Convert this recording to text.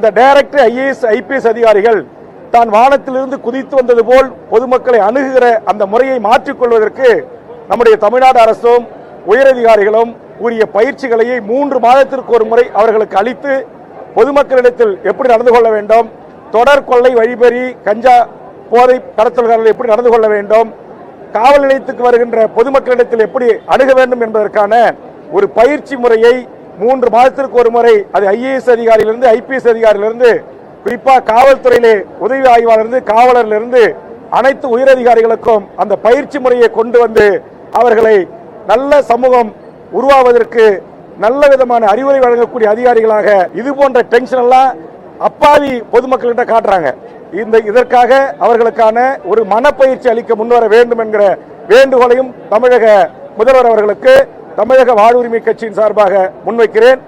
இந்த director IAS IPS அதிகாரிகள் தான் வானத்திலிருந்து குதித்து வந்தது போல் பொதுமக்களை அணுகுகிற அந்த முறையை மாற்றிக்கொள்வதற்கு நம்முடைய தமிழ்நாடு அரசும் உயரதிகாரிகளும் உரிய பயிற்சிகளை 3 மாதத்திற்கு ஒரு முறை அவர்களுக்கு அளித்து பொதுமக்களிடத்தில் எப்படி நடந்து கொள்ள வேண்டும், தொடர் கொள்ளை வழிபறி கஞ்சா போதை கடத்தல்காரர்கள் எப்படி நடந்து கொள்ள வேண்டும், காவல் நிலையத்துக்கு வருகின்ற பொதுமக்களிடத்தில் எப்படி அணுக வேண்டும் என்பதற்கான ஒரு பயிற்சி முறையை 3 மாதத்திற்கு ஒரு முறை அது ஐஏஎஸ் அதிகாரியிலிருந்து ஐபிஎஸ் அதிகாரியிலிருந்து குறிப்பாக காவல்துறையிலே உதவி ஆய்வாளர் காவலரிலிருந்து அனைத்து உயரதிகாரிகளுக்கும் அந்த பயிற்சி முறையை கொண்டு வந்து அவர்களை நல்ல சமூகம் உருவாவதற்கு நல்ல விதமான அறிவுரை வழங்கக்கூடிய அதிகாரிகளாக இது போன்ற டென்ஷன் எல்லாம் அப்பாவி பொதுமக்களிட்ட காட்டுறாங்க. இதற்காக அவர்களுக்கான ஒரு மனப்பயிற்சி அளிக்க முன்வர வேண்டும் என்கிற வேண்டுகோளையும் தமிழக முதல்வர் அவர்களுக்கு தமிழக வாழ்வுரிமை கட்சியின் சார்பாக முன்வைக்கிறேன்.